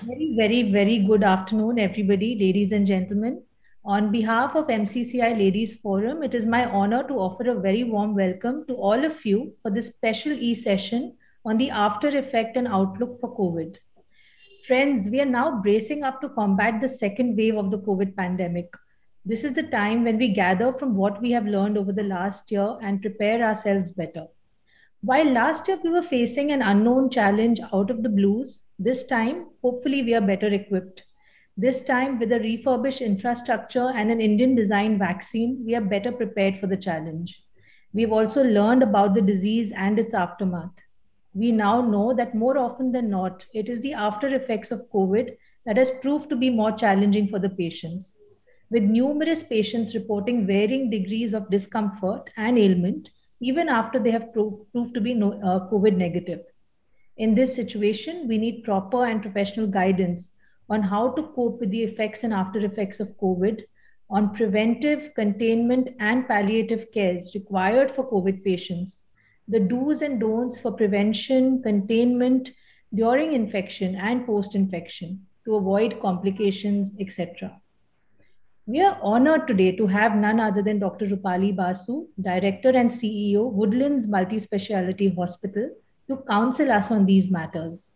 Very good afternoon, everybody, ladies and gentlemen. On behalf of MCCI Ladies Forum, it is my honor to offer a very warm welcome to all of you for this special e-session on the after effect and outlook for COVID. Friends, we are now bracing up to combat the second wave of the COVID pandemic. This is the time when we gather from what we have learned over the last year and prepare ourselves better. While last year we were facing an unknown challenge out of the blues, this time, hopefully, we are better equipped. This time, with a refurbished infrastructure and an Indian designed vaccine, we are better prepared for the challenge. We've also learned about the disease and its aftermath. We now know that more often than not, it is the after effects of COVID that has proved to be more challenging for the patients. With numerous patients reporting varying degrees of discomfort and ailment, even after they have proved to be COVID negative. In this situation, we need proper and professional guidance on how to cope with the effects and after effects of COVID, on preventive, containment, and palliative cares required for COVID patients, the do's and don'ts for prevention, containment during infection and post infection to avoid complications, etc. We are honored today to have none other than Dr. Rupali Basu, Director and CEO, Woodlands Multi-Speciality Hospital, to counsel us on these matters.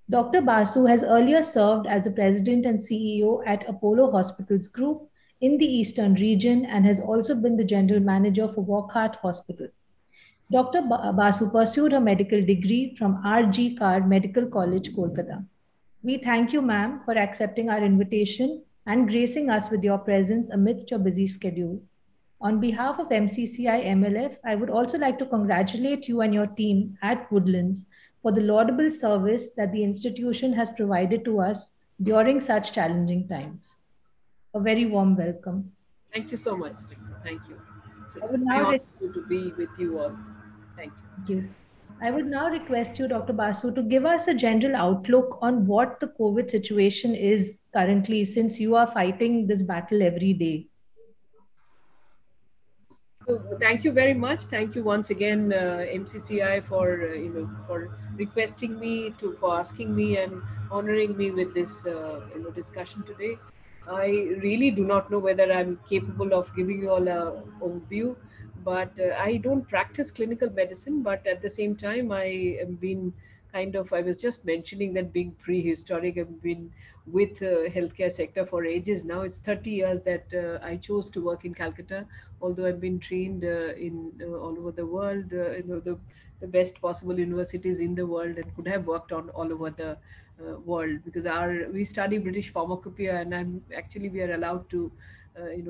Dr. Basu has earlier served as the President and CEO at Apollo Hospitals Group in the Eastern region and has also been the General Manager for Wockhardt Hospital. Dr. Basu pursued her medical degree from R.G. Kar Medical College, Kolkata. We thank you, ma'am, for accepting our invitation and gracing us with your presence amidst your busy schedule. On behalf of MCCI MLF, I would also like to congratulate you and your team at Woodlands for the laudable service that the institution has provided to us during such challenging times. A very warm welcome. Thank you so much. Thank you. I It's would my now honor to be with you all. Thank you. thank you. I would now request you, Dr. Basu, to give us a general outlook on what the COVID situation is currently, since you are fighting this battle every day. So thank you very much. Thank you once again, MCCI, for for requesting me to for asking me and honoring me with this discussion today. I really do not know whether I'm capable of giving you all a overview, but I don't practice clinical medicine. But at the same time, I have been kind of, I was just mentioning that being prehistoric, I've been with healthcare sector for ages now. It's 30 years that I chose to work in Calcutta, although I've been trained in all over the world, the best possible universities in the world, and could have worked on all over the world, because we study British pharmacopoeia, and we are allowed to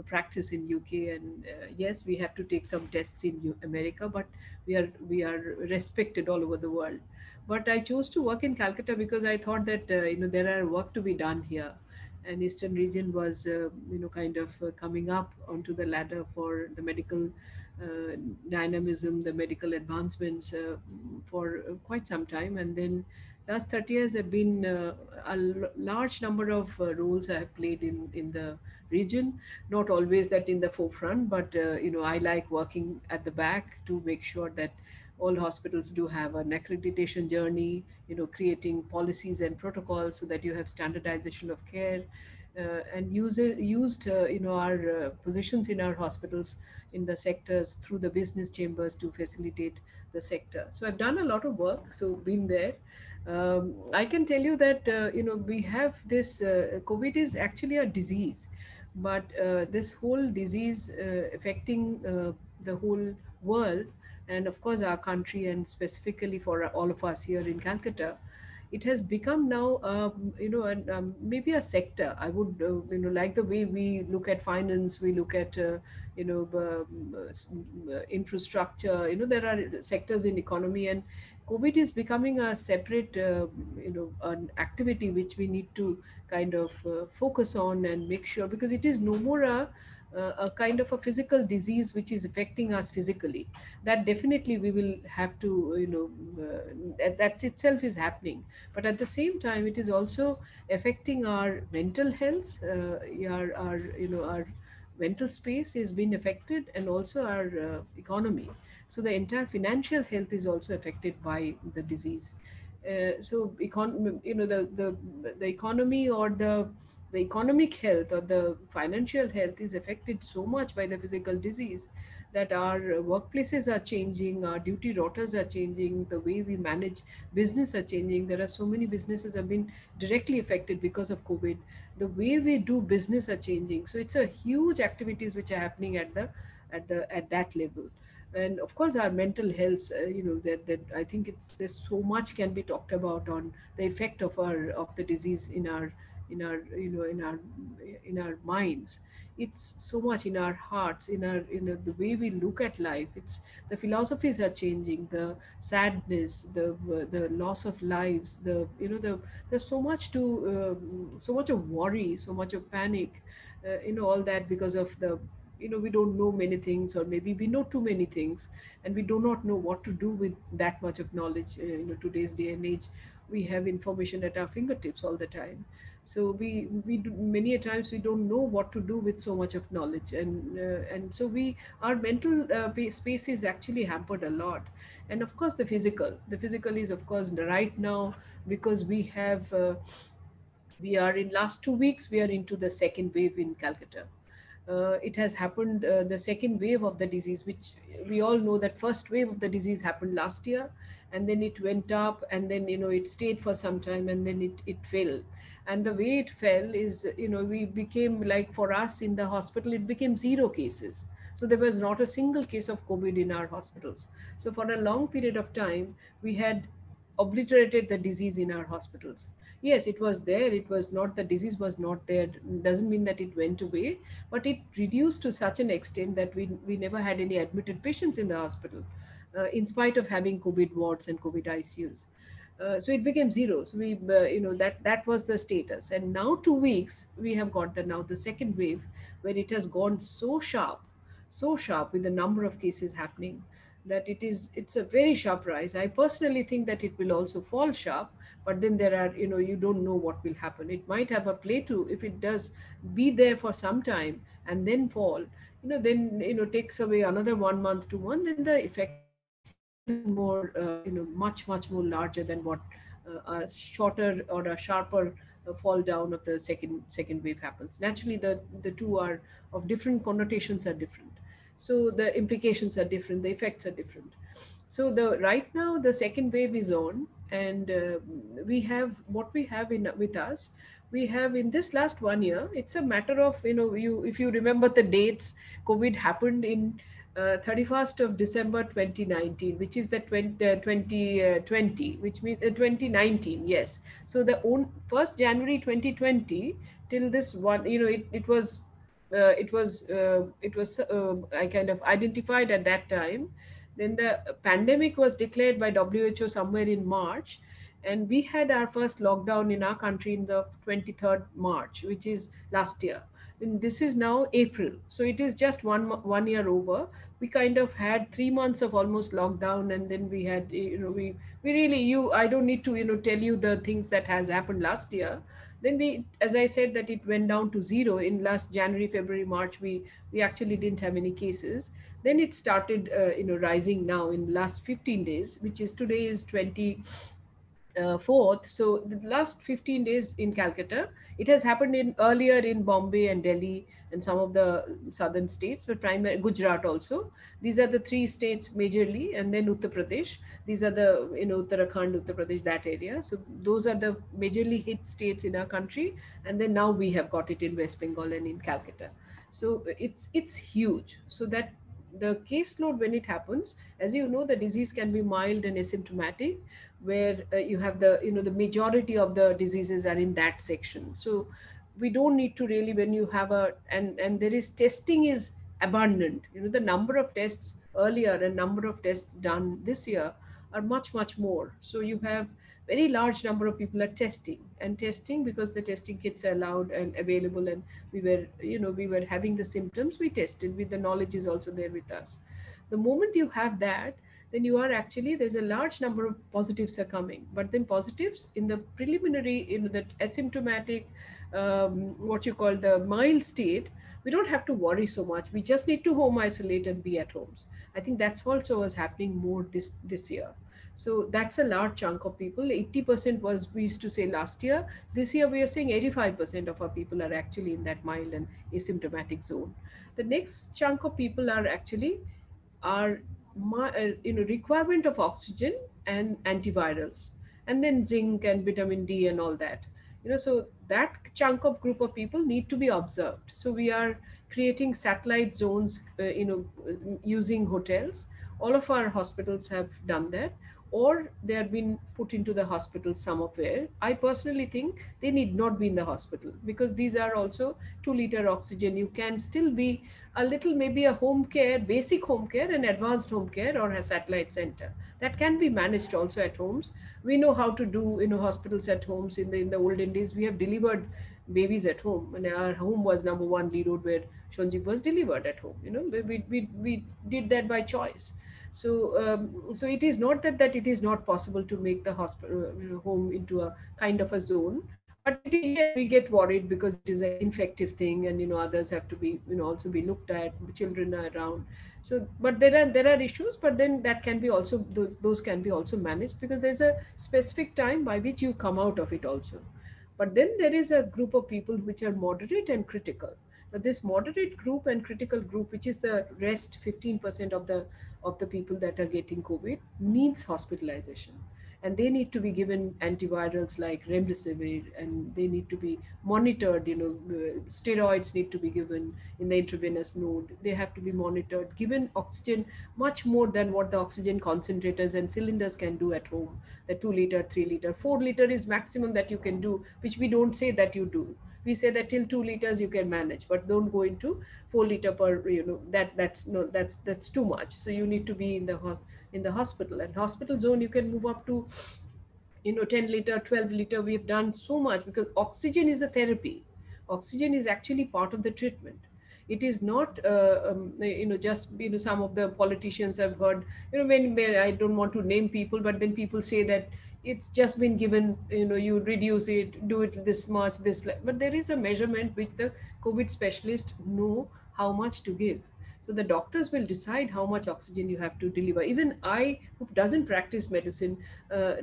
practice in UK, and yes, we have to take some tests in America, but we are respected all over the world. But I chose to work in Calcutta because I thought that there are work to be done here, and Eastern region was kind of coming up onto the ladder for the medical dynamism, the medical advancements for quite some time. And then last 30 years have been large number of roles I have played in the region. Not always that in the forefront, but I like working at the back to make sure that all hospitals do have an accreditation journey, creating policies and protocols so that you have standardization of care, and used our positions in our hospitals in the sectors through the business chambers to facilitate the sector. So I've done a lot of work, so been there. I can tell you that we have this COVID is actually a disease, but this whole disease affecting the whole world, and of course our country, and specifically for all of us here in Calcutta, it has become now maybe a sector. I would like the way we look at finance, we look at infrastructure. There are sectors in economy, and COVID is becoming a separate an activity which we need to kind of focus on and make sure, because it is no more a kind of a physical disease which is affecting us physically. That definitely we will have to that itself is happening, but at the same time it is also affecting our mental health, our mental space is being affected, and also our economy. So the entire financial health is also affected by the disease. So the economy or the economic health or the financial health is affected so much by the physical disease that our workplaces are changing, our duty rotas are changing, the way we manage business are changing. There are so many businesses have been directly affected because of COVID. The way we do business are changing. So it's a huge activities which are happening at that level. And of course our mental health, that I think it's there's so much can be talked about on the effect of the disease in our in our minds. It's so much in our hearts, in the way we look at life. It's the philosophies are changing, the sadness, the loss of lives, there's so much to so much of worry, so much of panic, all that because of the we don't know many things, or maybe we know too many things, and we do not know what to do with that much of knowledge. Today's day and age, we have information at our fingertips all the time. So many a times we don't know what to do with so much of knowledge, and so we our mental space is actually hampered a lot. And of course the physical is of course right now, because we are in last 2 weeks we are into the second wave in Calcutta. It has happened, the second wave of the disease, which we all know that first wave of the disease happened last year, and then it went up, and then it stayed for some time, and then it fell. And the way it fell is, we became, like, for us in the hospital it became zero cases. So there was not a single case of COVID in our hospitals. So for a long period of time we had obliterated the disease in our hospitals. Yes, it was there, it was not, the disease was not there, doesn't mean that it went away, but it reduced to such an extent that we never had any admitted patients in the hospital, in spite of having COVID wards and COVID ICUs. So it became zero. So that was the status. And now 2 weeks we have got the second wave, where it has gone so sharp with the number of cases happening, that it's a very sharp rise. I personally think that it will also fall sharp, but then there are, you don't know what will happen. It might have a play too. If it does be there for some time and then fall, then takes away another 1 month, 2 months, then the effect will be even more, much more larger than what a shorter or a sharper fall down of the second wave happens. Naturally, the two are of different connotations, are different, so the implications are different, the effects are different. So the right now the second wave is on, and we have what we have in with us. We have, in this last 1 year, it's a matter of, you if you remember the dates, COVID happened in 31st of December 2019, which is the 2020, which means 2019, yes. So the 1st January 2020 till this one, I kind of identified at that time. Then the pandemic was declared by WHO somewhere in March, and we had our first lockdown in our country in the 23rd March, which is last year. And this is now April, so it is just 1 year over. We kind of had 3 months of almost lockdown, and then we had, we really, I don't need to, tell you the things that has happened last year. Then we, as I said, that it went down to zero in last January, February, March. We actually didn't have any cases. Then it started, rising now in last 15 days, which is, today is 4th. So the last 15 days in Calcutta, it has happened in earlier in Bombay and Delhi and some of the southern states, but primary Gujarat also. These are the three states majorly, and then Uttar Pradesh. These are the, Uttarakhand, Uttar Pradesh, that area. So those are the majorly hit states in our country, and then now we have got it in West Bengal and in Calcutta. So it's huge. So that the caseload when it happens, as you know, the disease can be mild and asymptomatic, where you have the majority of the diseases are in that section. So we don't need to really, when you have and there is testing is abundant. The number of tests earlier and number of tests done this year are much more. So you have very large number of people are testing because the testing kits are allowed and available, and we were having the symptoms, we tested, with the knowledge is also there with us. The moment you have that, then you are actually, there's a large number of positives are coming, but then positives in the preliminary, the asymptomatic, what you call the mild state, we don't have to worry so much. We just need to home isolate and be at homes. I think that's also was happening more this year. So that's a large chunk of people. 80% was, we used to say last year. This year we are saying 85% of our people are actually in that mild and asymptomatic zone. The next chunk of people are actually are requirement of oxygen and antivirals, and then zinc and vitamin D and all that. So that chunk of group of people need to be observed. So we are creating satellite zones, using hotels. All of our hospitals have done that, or they have been put into the hospital somewhere. I personally think they need not be in the hospital, because these are also 2 liter oxygen. You can still be a little, maybe a home care, basic home care and advanced home care, or a satellite center that can be managed also at homes. We know how to do, hospitals at homes. In the olden days, we have delivered babies at home, and our home was number 1 Lee Road, where Shonjit was delivered at home. We did that by choice. So it is not that it is not possible to make the hospital, home into a kind of a zone. But it is, yes, we get worried because it is an infective thing, and others have to be, also be looked at. Children are around. So, but there are issues, but then that can be also, those can be also managed, because there's a specific time by which you come out of it also. But then there is a group of people which are moderate and critical. Now, this moderate group and critical group, which is the rest 15% of the people that are getting COVID, needs hospitalization, and they need to be given antivirals like remdesivir, and they need to be monitored. Steroids need to be given in the intravenous node. They have to be monitored, given oxygen much more than what the oxygen concentrators and cylinders can do at home. The 2 liter, 3 liter, 4 liter is maximum that you can do, which we don't say that you do. We say that till 2 liters you can manage, but don't go into 4 liter per. That's no, that's too much. So you need to be in the hospital. And hospital zone, you can move up to 10 liter, 12 liter. We've done so much, because oxygen is a therapy. Oxygen is actually part of the treatment. It is not, just, some of the politicians I've heard, when I don't want to name people, but then people say that it's just been given, you reduce it, do it this much, but there is a measurement which the COVID specialists know how much to give. So the doctors will decide how much oxygen you have to deliver. Even I, who doesn't practice medicine,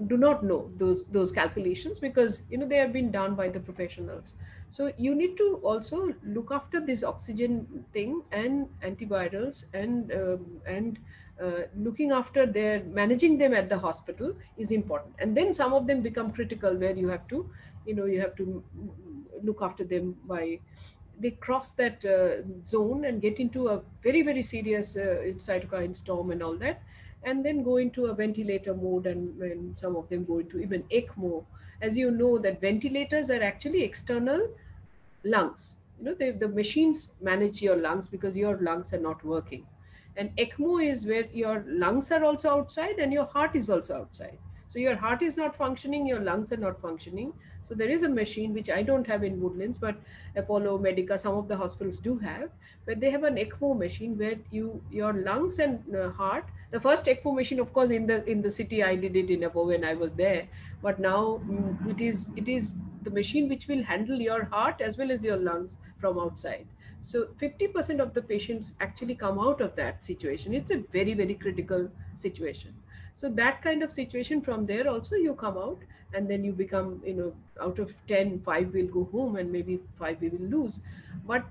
do not know those calculations, because they have been done by the professionals. So you need to also look after this oxygen thing, and antivirals, and looking after their managing them at the hospital is important. And then some of them become critical, where you have to look after them by, they cross that zone and get into a very, very serious cytokine storm and all that, and then go into a ventilator mode, and when some of them go into even ECMO. As you know, that ventilators are actually external lungs. The machines manage your lungs, because your lungs are not working. And ECMO is where your lungs are also outside and your heart is also outside. So your heart is not functioning, your lungs are not functioning. So there is a machine, which I don't have in Woodlands, but Apollo, Medica, some of the hospitals do have, where they have an ECMO machine, where your lungs and heart. The first ECMO machine, of course, in the city, I did it in Apollo when I was there. But now, it is the machine which will handle your heart as well as your lungs from outside. So 50% of the patients actually come out of that situation. It's a very, very critical situation. So that kind of situation, from there also you come out, and then you become, out of 10, 5 will go home, and maybe 5 we will lose. But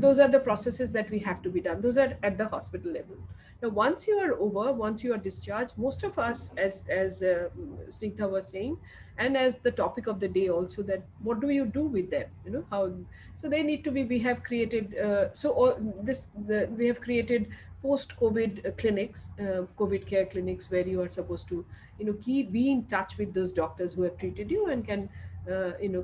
those are the processes that we have to be done. Those are at the hospital level. Now, once you are discharged, most of us, as Snigdha was saying, and as the topic of the day also, that what do you do with them? How. So they need to be. We have created. We have created post-COVID clinics, COVID care clinics, where you are supposed to, be in touch with those doctors who have treated you, and can,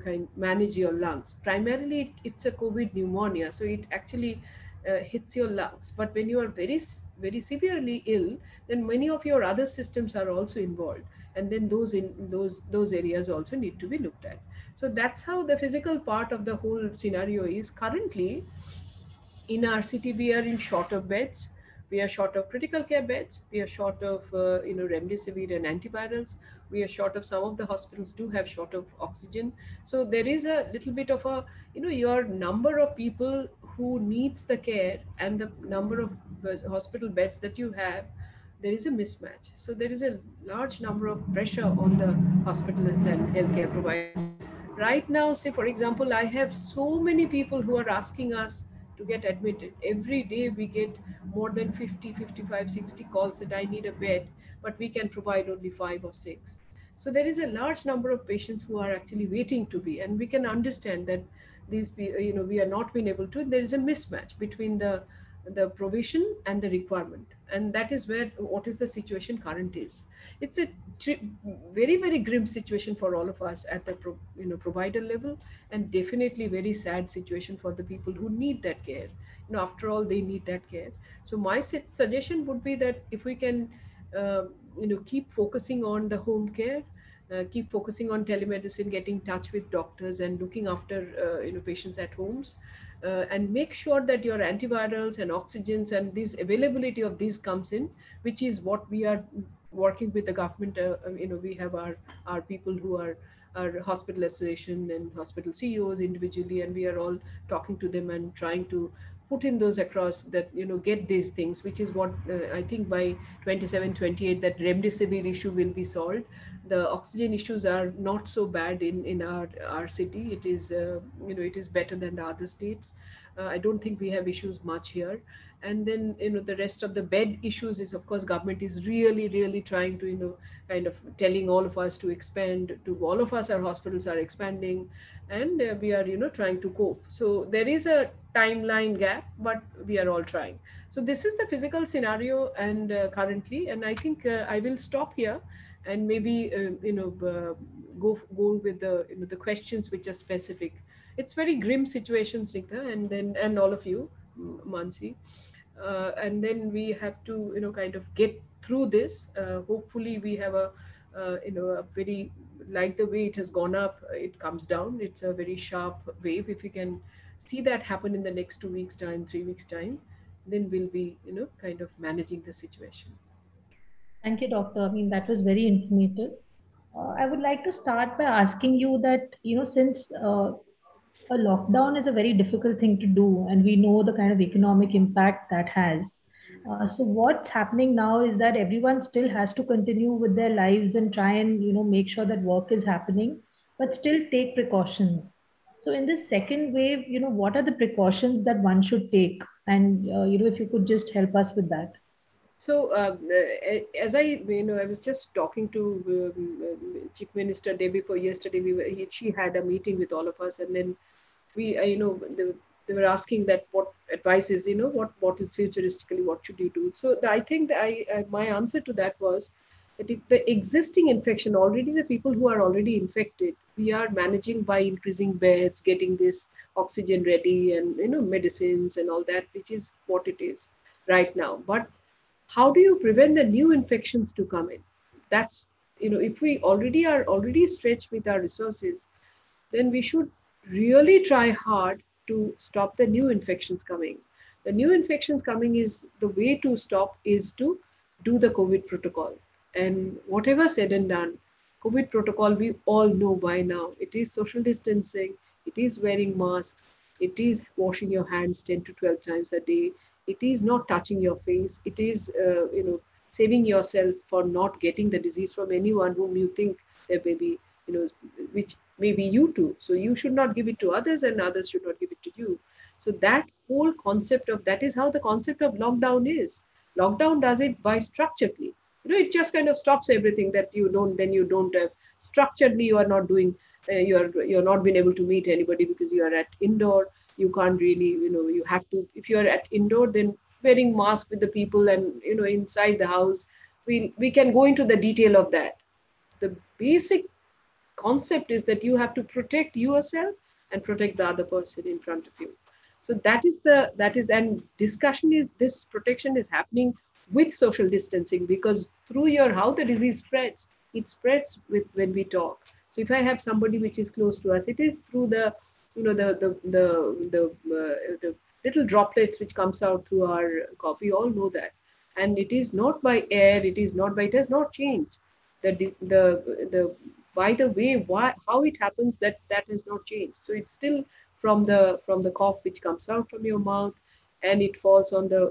kind manage your lungs. Primarily, it's a COVID pneumonia, so it actually hits your lungs. But when you are very, very severely ill, then many of your other systems are also involved, and then those areas also need to be looked at. So that's how the physical part of the whole scenario is. Currently, in our city, we are in short of beds. We are short of critical care beds. We are short of remdesivir and antivirals. We are short of, some of the hospitals do have short of oxygen. So there is a little bit of a, your number of people who needs the care, and the number of hospital beds that you have, there is a mismatch. So there is a large number of pressure on the hospitals and healthcare providers. Right now, say for example, I have so many people who are asking us to get admitted. Every day we get more than 50, 55, 60 calls that I need a bed, but we can provide only 5 or 6. So there is a large number of patients who are actually waiting to be, and we can understand that we are not being able to. There is a mismatch between the provision and the requirement, and that is where what is the situation current is. It's a very very grim situation for all of us at the provider level, and definitely very sad situation for the people who need that care. After all, they need that care. So my suggestion would be that if we can uh, keep focusing on the home care, keep focusing on telemedicine, getting in touch with doctors and looking after patients at homes, and make sure that your antivirals and oxygens and this availability of these comes in, which is what we are working with the government. We have our people who are our hospital association and hospital CEOs individually, and we are all talking to them and trying to put in those across that get these things, which is what I think by 27, 28 that remdesivir issue will be solved. The oxygen issues are not so bad in our city. It is it is better than the other states. I don't think we have issues much here. And then the rest of the bed issues is, of course, government is really really trying to kind of telling all of us to expand. To all of us, our hospitals are expanding, and we are trying to cope. So there is a timeline gap, but we are all trying. So this is the physical scenario and currently, and I think I will stop here and maybe go with the the questions which are specific. It's very grim situation, Snigdha, and all of you, Mansi. And then we have to kind of get through this. Hopefully we have a very, like the way it has gone up, it comes down. It's a very sharp wave. If we can see that happen in the next 2 weeks time, 3 weeks time, then we'll be kind of managing the situation. Thank you, doctor. I mean, that was very informative. I would like to start by asking you that, since a lockdown is a very difficult thing to do, and we know the kind of economic impact that has. So what's happening now is that everyone still has to continue with their lives and try and make sure that work is happening, but still take precautions. So in this second wave, what are the precautions that one should take? And if you could just help us with that. So, as I was just talking to Chief Minister day before yesterday. She had a meeting with all of us, and then they were asking that what advice is, what is futuristically, what should you do? So, I think that my answer to that was that if the existing infection, already the people who are already infected, we are managing by increasing beds, getting this oxygen ready, and medicines and all that, which is what it is right now. But how do you prevent the new infections to come in? That's, if we already stretched with our resources, then we should really try hard to stop the new infections coming. The new infections coming, is the way to stop is to do the COVID protocol. And whatever said and done, COVID protocol we all know by now. It is social distancing, it is wearing masks, it is washing your hands 10 to 12 times a day, it is not touching your face, it is saving yourself for not getting the disease from anyone whom you think there may be, which may be you too. So you should not give it to others, and others should not give it to you. So that whole concept of, that is how the concept of lockdown is. Lockdown does it by structuredly. It just kind of stops everything that you don't have structuredly. You are not doing. You're not being able to meet anybody because you are at indoor. You can't really, you have to. If you are at indoor, then wearing mask with the people, and inside the house, we can go into the detail of that. The basic concept is that you have to protect yourself and protect the other person in front of you. So and discussion is, this protection is happening with social distancing, because through your, how the disease spreads, it spreads with when we talk. So if I have somebody which is close to us, it is through the the little droplets which comes out through our cough. We all know that. And it is not by air, it has not changed. The by the way, how it happens, that has not changed. So it's still from the cough which comes out from your mouth, and it falls on the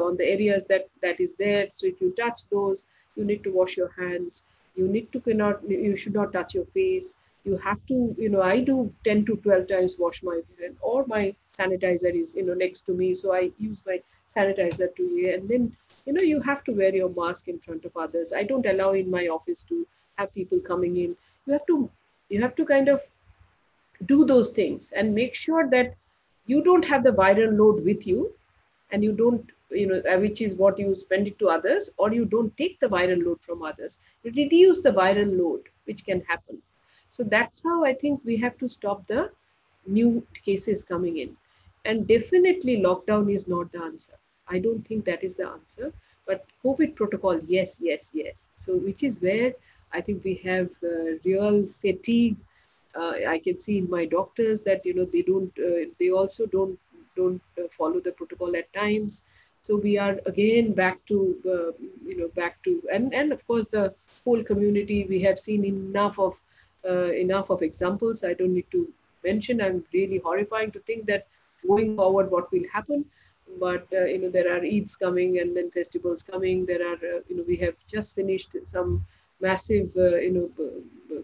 on the areas that is there. So if you touch those, you need to wash your hands. You should not touch your face. You have to, I do 10 to 12 times wash my hand, or my sanitizer is, next to me. So I use my sanitizer to, and then, you have to wear your mask in front of others. I don't allow in my office to have people coming in. You have to, kind of do those things and make sure that you don't have the viral load with you, and you don't, which is what you spend it to others, or you don't take the viral load from others. You reduce the viral load which can happen. So that's how I think we have to stop the new cases coming in. And definitely lockdown is not the answer. I don't think that is the answer. But COVID protocol, yes, yes, yes. So which is where I think we have real fatigue. I can see in my doctors that, they don't, they also don't follow the protocol at times. So we are again back to, and of course the whole community. We have seen enough of examples. I don't need to mention. I'm really horrifying to think that going forward what will happen. But there are Eids coming, and then festivals coming. There are, we have just finished some massive,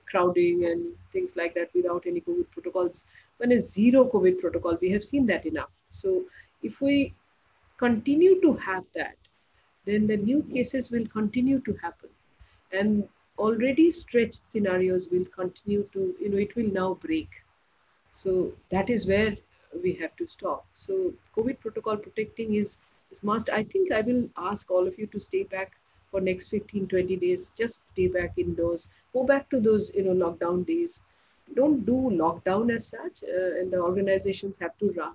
crowding and things like that without any COVID protocols. When a zero COVID protocol, we have seen that enough. So if we continue to have that, then the new cases will continue to happen, and already stretched scenarios will continue to, it will now break. So that is where we have to stop. So COVID protocol protecting is must. I think I will ask all of you to stay back for next 15, 20 days. Just stay back indoors. Go back to those, lockdown days. Don't do lockdown as such, and the organizations have to run.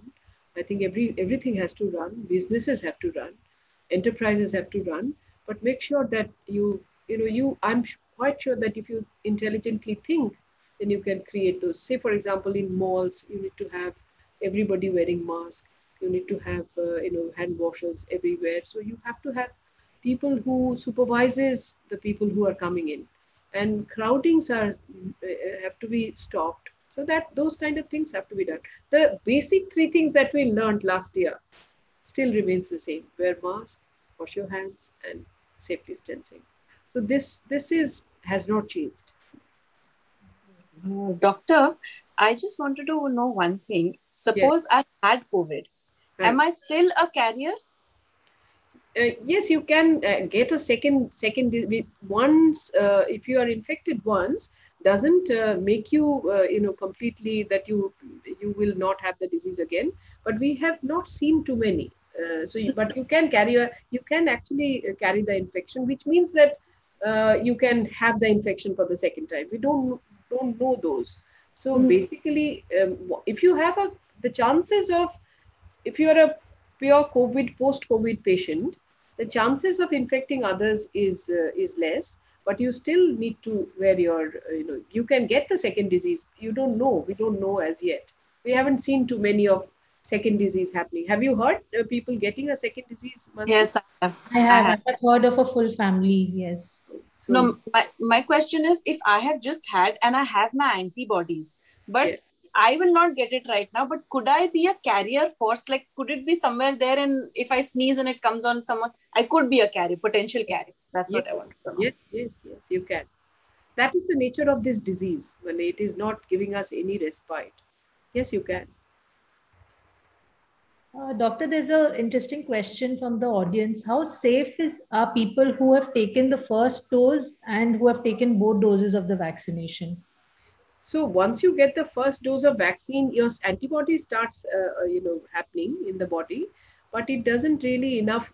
I think everything has to run. Businesses have to run. Enterprises have to run. But make sure that I'm quite sure that if you intelligently think, then you can create those. Say, for example, in malls, you need to have everybody wearing masks. You need to have, hand washers everywhere. So you have to have people who supervises the people who are coming in, and crowdings have to be stopped. So that those kind of things have to be done. The basic three things that we learned last year still remains the same: wear mask, wash your hands, and safe distancing. So this is has not changed. Doctor, I just wanted to know one thing. Suppose I had COVID. Am I still a carrier? Yes, you can get a second once. If you are infected once, doesn't make you completely that you will not have the disease again. But we have not seen too many. But you can you can actually carry the infection, which means that you can have the infection for the second time. We don't know those. So basically, if you have the chances of, if you are a pure COVID, post-COVID patient, the chances of infecting others is less, but you still need to wear your, you can get the second disease. You don't know. We don't know as yet. We haven't seen too many of second disease happening. Have you heard people getting a second disease? Mansi? Yes, I have. I have heard of a full family. Yes. So, no, my question is, if I have just had and I have my antibodies, but I will not get it right now, but could I be a carrier force? Like, could it be somewhere there, and if I sneeze and it comes on someone, I could be a carrier, potential carrier. That's what I want to know. Yes, you can. That is the nature of this disease, when it is not giving us any respite. Yes, you can. Doctor, there's an interesting question from the audience. How safe are people who have taken the first dose and who have taken both doses of the vaccination? So once you get the first dose of vaccine, your antibody starts, happening in the body, but it doesn't really enough,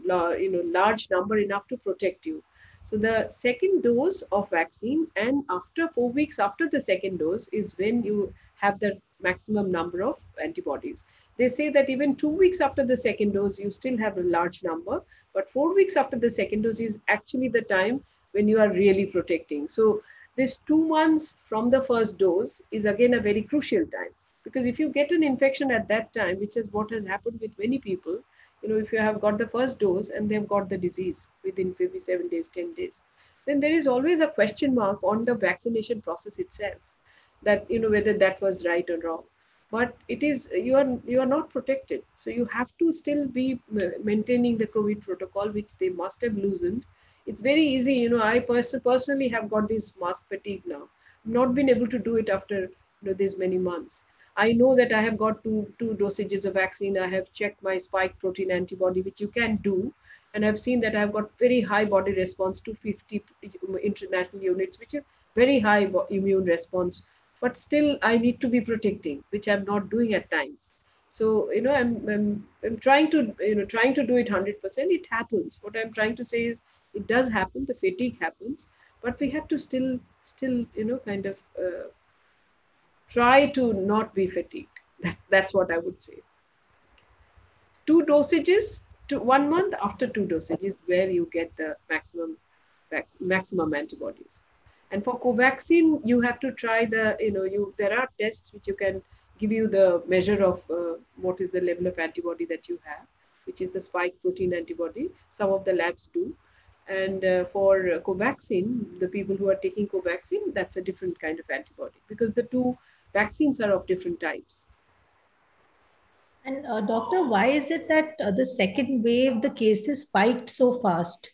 large number enough to protect you. So the second dose of vaccine, and after 4 weeks after the second dose, is when you have the maximum number of antibodies. They say that even 2 weeks after the second dose, you still have a large number, but 4 weeks after the second dose is actually the time when you are really protecting. So this 2 months from the first dose is again a very crucial time, because if you get an infection at that time, which is what has happened with many people, if you have got the first dose and they've got the disease within maybe 7 days, 10 days, then there is always a question mark on the vaccination process itself, that, whether that was right or wrong. but it is, you are not protected. So you have to still be maintaining the COVID protocol, which they must have loosened. It's very easy, I personally have got this mask fatigue now. Not been able to do it after this many months. I know that I have got two dosages of vaccine. I have checked my spike protein antibody, which you can do, and I've seen that I've got very high body response to 50 international units, which is very high immune response. But still I need to be protecting, which I'm not doing at times. So I'm trying to trying to do it 100%. It happens. What I'm trying to say is, it does happen, the fatigue happens, but we have to still kind of try to not be fatigued. That's what I would say. Two dosages to 1 month, after two dosages where you get the maximum antibodies. And for Covaxin, you have to try there are tests which you can give you the measure of what is the level of antibody that you have, which is the spike protein antibody. Some of the labs do. And for Covaxin, the people who are taking Covaxin, that's a different kind of antibody, because the two vaccines are of different types. And doctor, why is it that the second wave, the cases spiked so fast?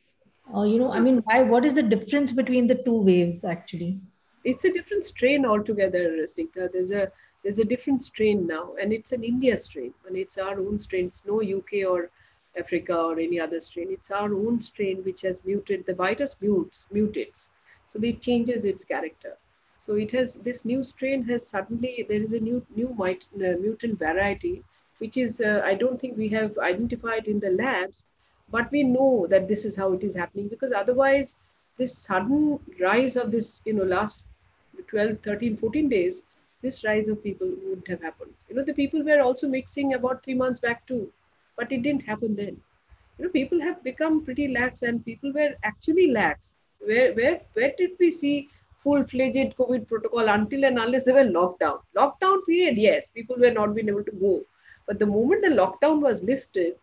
I mean, why? What is the difference between the two waves actually? It's a different strain altogether, Snigdha. There's a different strain now, and it's an India strain, and it's our own strain. It's no UK or Africa or any other strain. It's our own strain which has muted. The virus mutates, so it changes its character. So it has, this new strain has suddenly, there is a new mutant variety, which is I don't think we have identified in the labs, but we know that this is how it is happening, because otherwise this sudden rise of this last 12, 13, 14 days, this rise of people wouldn't have happened. The people were also mixing about 3 months back too, but it didn't happen then. People have become pretty lax, and people were actually lax. Where did we see full-fledged COVID protocol until and unless they were lockdown? Lockdown period, yes, people were not being able to go. But the moment the lockdown was lifted,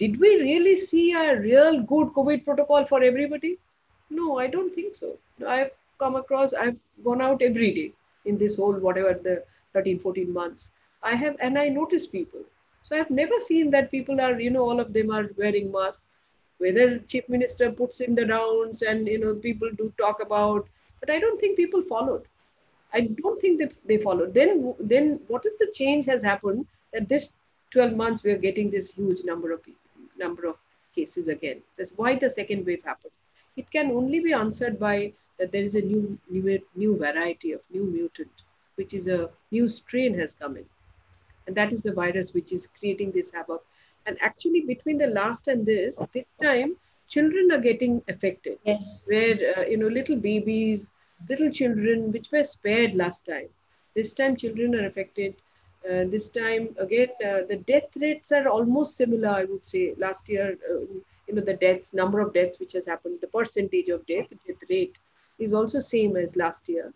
did we really see a real good COVID protocol for everybody? No, I don't think so. I've gone out every day in this whole, whatever, the 13, 14 months. And I notice people. So I've never seen that people are, all of them are wearing masks. Whether chief minister puts in the rounds and, people do talk about, but I don't think people followed. I don't think that they followed. Then what is the change has happened that this 12 months we are getting this huge number of cases again. That's why the second wave happened. It can only be answered by that there is a new variety of new mutant, which is a new strain has come in. And that is the virus which is creating this havoc. And actually between the last and this time, children are getting affected. Yes. Where, little babies, little children, which were spared last time. This time children are affected. This time, again, the death rates are almost similar, I would say. Last year, the number of deaths which has happened, the percentage of death rate is also same as last year.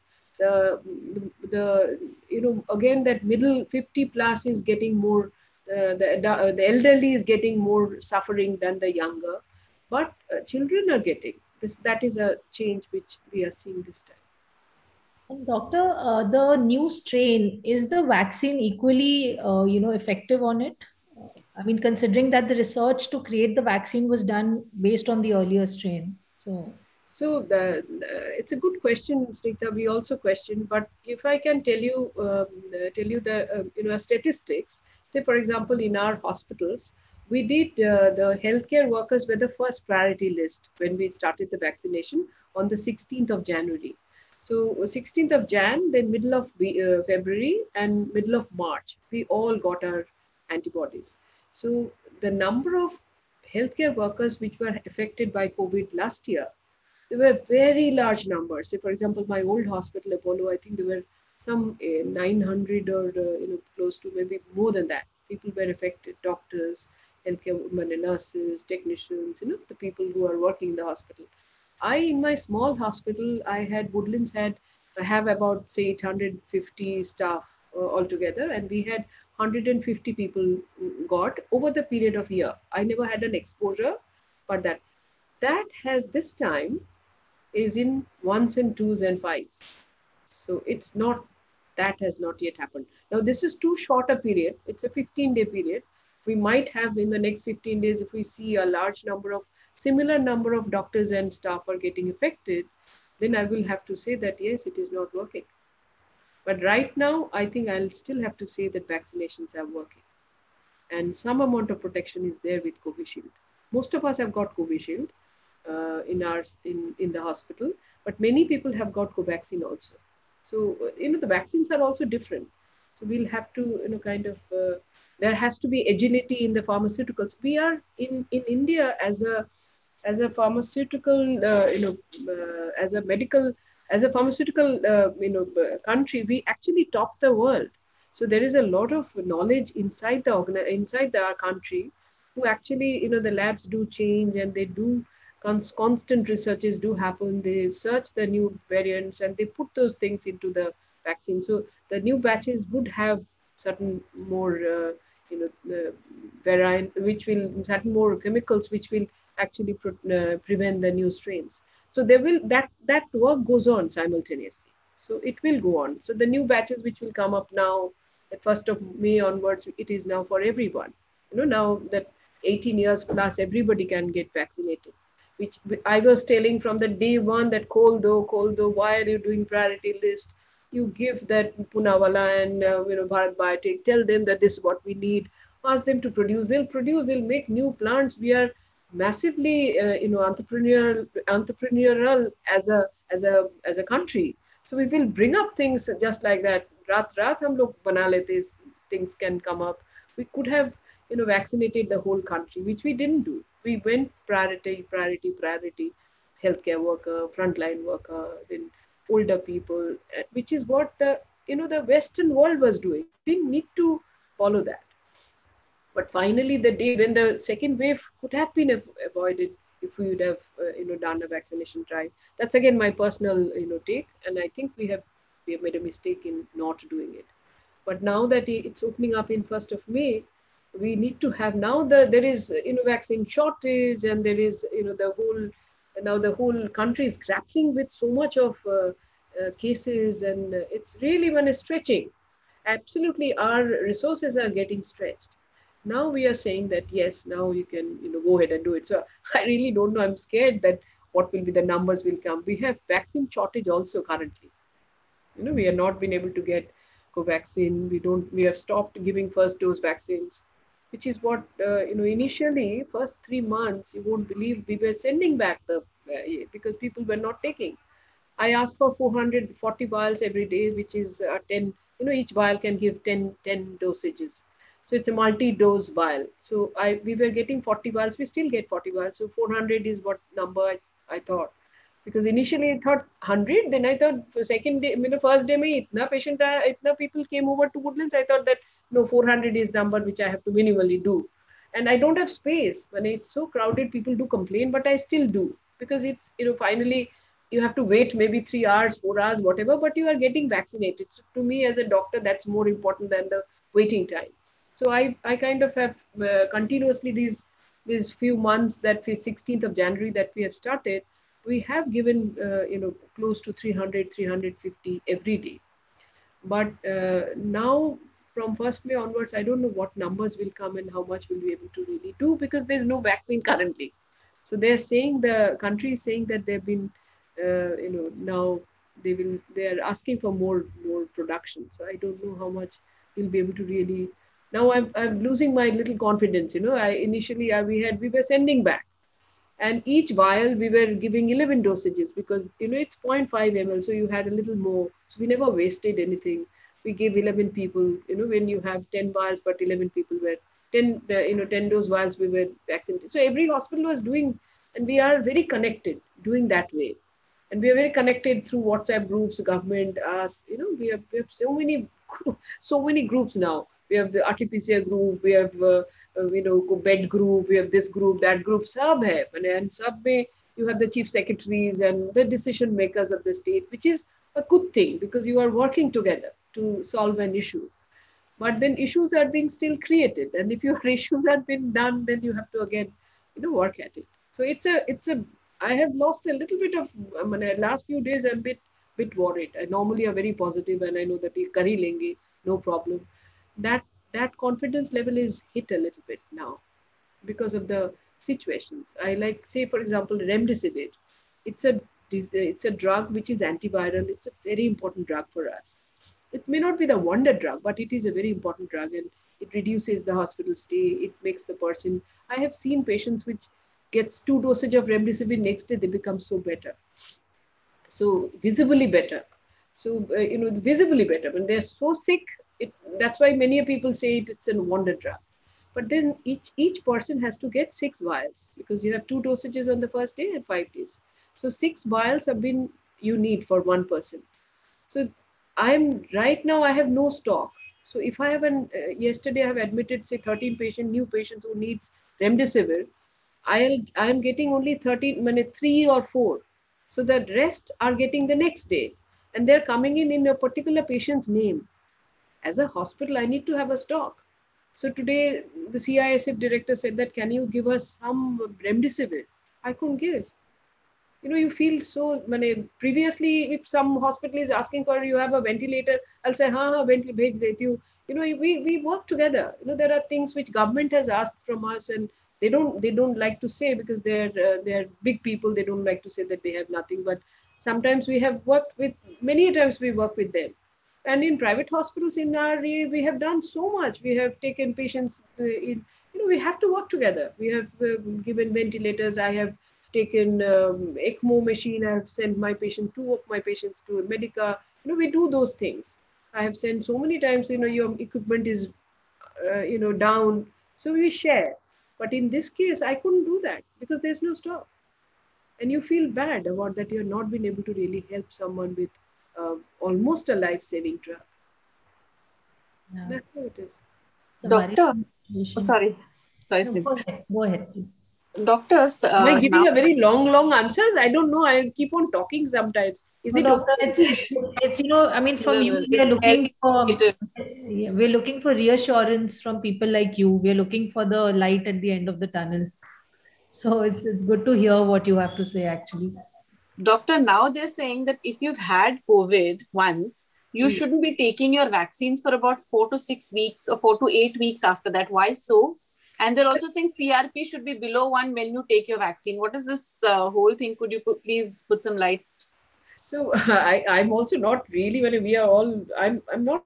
Again, that middle 50 plus is getting more, the elderly is getting more suffering than the younger. But children are getting this. That is a change which we are seeing this time. And doctor, the new strain, is the vaccine equally, effective on it? I mean, considering that the research to create the vaccine was done based on the earlier strain. So it's a good question, Snigdha. We also question, but if I can tell you the statistics. Say, for example, in our hospitals, we did the healthcare workers were the first priority list when we started the vaccination on the 16th of January. So 16th of Jan, then middle of February and middle of March, we all got our antibodies. So the number of healthcare workers which were affected by COVID last year, there were very large numbers. Say, for example, my old hospital, Apollo, I think there were some 900 or close to maybe more than that. People were affected, doctors, healthcare women and nurses, technicians, the people who are working in the hospital. In my small hospital, Woodlands have about, say, 850 staff altogether, and we had 150 people got over the period of year. I never had an exposure, but that has this time is in ones and twos and fives. So it's not that has not yet happened. Now, this is too short a period. It's a 15-day period. We might have in the next 15 days, if we see a large number of similar number of doctors and staff are getting affected, then I will have to say that, yes, it is not working. But right now, I think I'll still have to say that vaccinations are working. And some amount of protection is there with Covishield. Most of us have got Covishield in the hospital, but many people have got Covaxin also. So, the vaccines are also different. So we'll have to, there has to be agility in the pharmaceuticals. We are in India as a pharmaceutical, as a pharmaceutical, country, we actually top the world. So there is a lot of knowledge inside our country, who actually, the labs do change, and they do constant researches do happen. They search the new variants and they put those things into the vaccine. So the new batches would have certain more, variant, which will certain more chemicals, which will actually prevent the new strains. So there will that work goes on simultaneously. So it will go on. So the new batches which will come up now, at 1st of May onwards, it is now for everyone. Now that 18 years plus, everybody can get vaccinated. Which I was telling from the day one that Koldo, why are you doing priority list? You give that Poonawalla and Bharat Biotech, tell them that this is what we need. Ask them to produce. They'll make new plants. We are massively entrepreneurial as a country. So we will bring up things just like that. Raat hum log bana lete, things can come up. We could have vaccinated the whole country, which we didn't do. We went priority, healthcare worker, frontline worker, then older people, which is what the Western world was doing. We didn't need to follow that. But finally, the day when the second wave could have been avoided if we would have done a vaccination drive. That's again my personal take, and I think we have made a mistake in not doing it. But now that it's opening up in 1st of May, we need to have now there is vaccine shortage, and there is the whole country is grappling with so much of cases, and it's really when it's stretching. Absolutely, our resources are getting stretched. Now we are saying that yes, now you can go ahead and do it. So I really don't know. I'm scared that what will be the numbers will come. We have vaccine shortage also currently. We have not been able to get Covaxin. We have stopped giving first dose vaccines, which is what, initially, first 3 months, you won't believe we were sending back because people were not taking. I asked for 440 vials every day, which is 10, each vial can give 10 dosages. So it's a multi-dose vial. So we were getting 40 vials. We still get 40 vials. So 400 is what number I thought. Because initially I thought 100, then I thought the second day, first day, itna people came over to Woodlands. I thought that no, 400 is number which I have to minimally do. And I don't have space. When it's so crowded, people do complain, but I still do. Because it's, finally, you have to wait maybe 3 hours, 4 hours, whatever, but you are getting vaccinated. So to me as a doctor, that's more important than the waiting time. So I kind of have continuously these few months, that 16th of January that we have started, we have given, close to 300, 350 every day. But now from 1st May onwards, I don't know what numbers will come and how much we'll be able to really do, because there's no vaccine currently. So they're saying, the country is saying that they've been, now they're asking for more production. So I don't know how much we'll be able to really. Now I'm losing my little confidence. We were sending back. And each vial, we were giving 11 dosages because, it's 0.5 ml. So you had a little more. So we never wasted anything. We gave 11 people, when you have 10 vials, but 11 people were 10 dose vials, we were vaccinated. So every hospital was doing, and we are very connected doing that way. And we are very connected through WhatsApp groups, government, us, we have so many groups now. We have the RT-PCR group, we have, bed group, we have this group, that group, sab hai. And sab mein you have the chief secretaries and the decision makers of the state, which is a good thing because you are working together to solve an issue. But then issues are being still created. And if your issues have been done, then you have to again, work at it. So I have lost a little bit of, last few days I'm a bit bit worried. I normally are very positive and I know that ye kar hi lenge, no problem. That confidence level is hit a little bit now because of the situations. I like, say, for example, remdesivir. It's a drug which is antiviral. It's a very important drug for us. It may not be the wonder drug, but it is a very important drug, and it reduces the hospital stay. It makes the person. I have seen patients which gets 2 dosage of remdesivir, next day they become so better, so visibly better. So visibly better when they're so sick. That's why many people say it's a wonder drug. But then each person has to get 6 vials, because you have 2 dosages on the first day and 5 days. So 6 vials have been you need for one person. So I'm right now I have no stock. So if I have yesterday I have admitted say 13 new patients who needs remdesivir, I'm getting only 13 minutes 3 or 4. So the rest are getting the next day, and they're coming in a particular patient's name. As a hospital, I need to have a stock. So today the CISF director said that, can you give us some remdesivir? I couldn't give. You feel so, previously if some hospital is asking for, you have a ventilator, I'll say, ha, ventilator bhej deti hu. We work together. There are things which government has asked from us, and they don't like to say, because they're big people. They don't like to say that they have nothing. But sometimes we have worked with, many times we work with them. And in private hospitals in our area, we have done so much. We have taken patients we have to work together. We have given ventilators. I have taken ECMO machine. I have sent two of my patients to Medica. We do those things. I have sent so many times, your equipment is, down. So we share. But in this case, I couldn't do that because there's no stock. And you feel bad about that you're not been able to really help someone with almost a life-saving drug. Yeah. That's how it is. Doctor, sorry. No, go ahead, please. Doctors, am I giving a very long answers? I don't know. I keep on talking sometimes. Is it doctor, okay? it's from you, we're looking for reassurance from people like you. We're looking for the light at the end of the tunnel. So it's good to hear what you have to say, actually. Doctor, now they're saying that if you've had COVID once, you shouldn't be taking your vaccines for about 4 to 6 weeks or 4 to 8 weeks after that. Why so? And they're also saying CRP should be below 1 when you take your vaccine. What is this whole thing? Could you please put some light? So I'm also not really, we are all, I'm not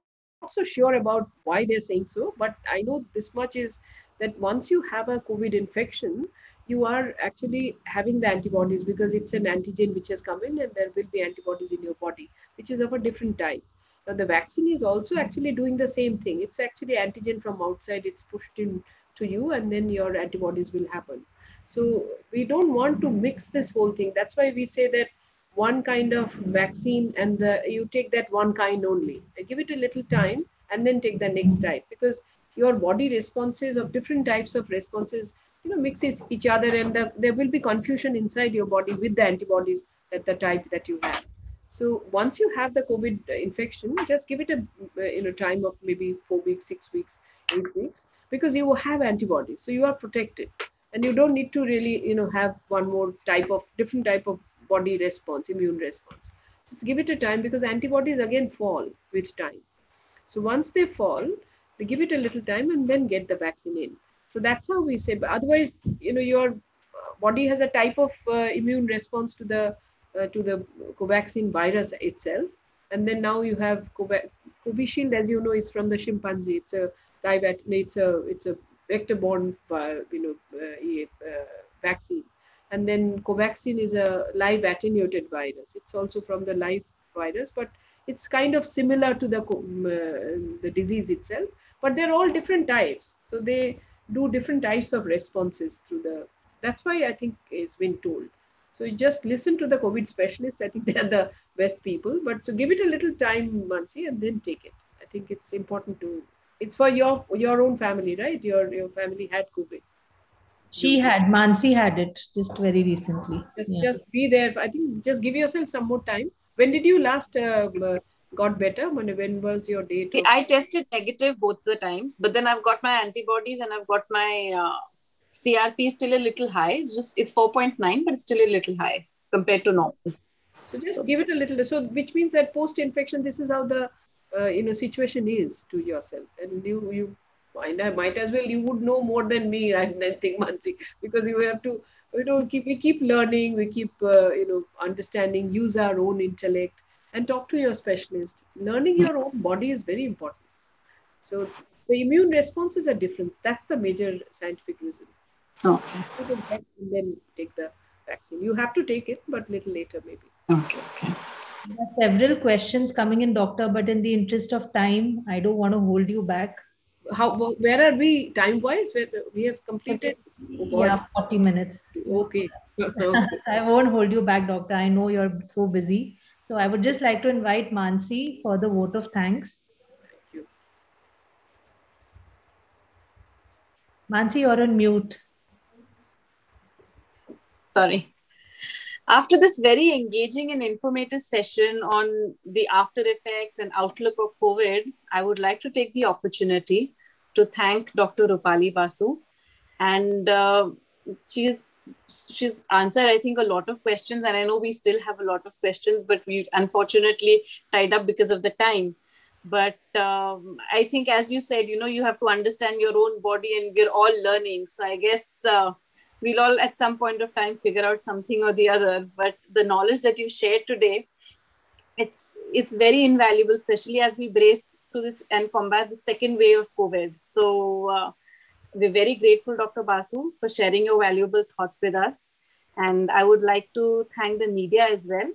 so sure about why they're saying so, but I know this much is that once you have a COVID infection, you are actually having the antibodies, because it's an antigen which has come in, and there will be antibodies in your body, which is of a different type. Now the vaccine is also actually doing the same thing. It's actually antigen from outside. It's pushed in to you, and then your antibodies will happen. So we don't want to mix this whole thing. That's why we say that one kind of vaccine, and you take that one kind only. Give it a little time and then take the next type, because your body responses of different types of responses mixes each other, and there will be confusion inside your body with the antibodies that the type that you have. So once you have the COVID infection, just give it a time of maybe 4 weeks, 6 weeks, 8 weeks, because you will have antibodies, so you are protected, and you don't need to really have one more different type of body response, immune response. Just give it a time, because antibodies again fall with time. So once they fall, they give it a little time and then get the vaccine in. So that's how we say. But otherwise, your body has a type of immune response to the Covaxin virus itself, and then now you have Covishield, as you know, is from the chimpanzee. It's a vector-borne vaccine. And then Covaxin is a live attenuated virus. It's also from the live virus, but it's kind of similar to the disease itself. But they're all different types. So they do different types of responses through that's why I think it's been told. So you just listen to the COVID specialists. I think they are the best people. But so give it a little time, Mansi, and then take it. I think it's important it's for your own family, right? Your family had COVID. Mansi had it just very recently. Just be there. I think just give yourself some more time. When did you last got better? When was your date? I tested negative both the times, but then I've got my antibodies and I've got my CRP still a little high. It's 4.9, but it's still a little high compared to normal. So just give it a little. So which means that post-infection, this is how the situation is to yourself, and you might as well, you would know more than me. I think, Mansi, because you have to, we keep learning, we keep understanding, use our own intellect, and talk to your specialist. Learning your own body is very important. So the immune responses are different. That's the major scientific reason. Okay. And then take the vaccine. You have to take it, but little later maybe. Okay. There are several questions coming in, doctor, but in the interest of time, I don't want to hold you back. Where are we time-wise? We have completed? Yeah, 40 minutes. Okay. I won't hold you back, doctor. I know you're so busy. So I would just like to invite Mansi for the vote of thanks. Thank you. Mansi, you're on mute. Sorry. After this very engaging and informative session on the after effects and outlook of COVID, I would like to take the opportunity to thank Dr. Rupali Basu. And she's answered, I think, a lot of questions. And I know we still have a lot of questions, but we've unfortunately tied up because of the time. But I think, as you said, you have to understand your own body, and we're all learning. So I guess we'll all at some point of time figure out something or the other. But the knowledge that you shared today, it's very invaluable, especially as we brace through this and combat the second wave of COVID. So we're very grateful, Dr. Basu, for sharing your valuable thoughts with us. And I would like to thank the media as well,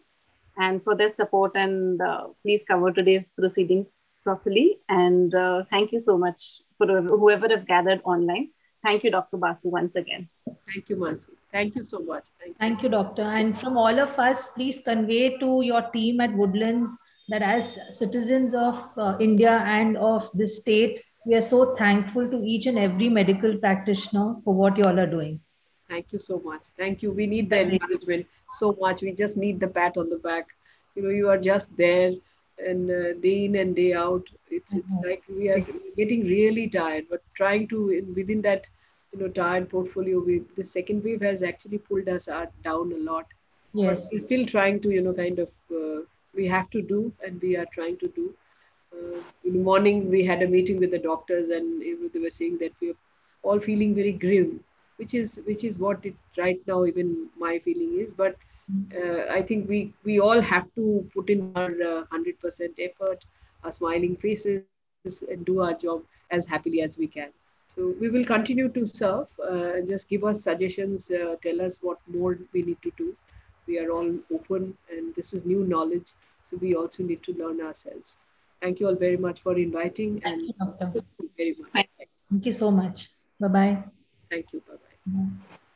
and for their support, and please cover today's proceedings properly. And thank you so much for whoever have gathered online. Thank you, Dr. Basu, once again. Thank you, Mansi. Thank you so much. Thank you, doctor. And from all of us, please convey to your team at Woodlands that as citizens of India and of this state, we are so thankful to each and every medical practitioner for what you all are doing. Thank you so much. Thank you. We need the encouragement so much. We just need the pat on the back. You are just there, and day in and day out. It's like we are getting really tired, but trying to, within that, tired portfolio, the second wave has actually pulled us down a lot. Yes. But we're still trying to, we have to do, and we are trying to do. In the morning, we had a meeting with the doctors, and they were saying that we are all feeling very grim, which is what it right now, even my feeling is. But I think we all have to put in our 100% effort, our smiling faces, and do our job as happily as we can. So we will continue to serve. Just give us suggestions, tell us what more we need to do. We are all open, and this is new knowledge, so we also need to learn ourselves. Thank you all very much for inviting. Thank you, doctor. Very much. Thank you so much. Bye-bye. Thank you. Bye-bye.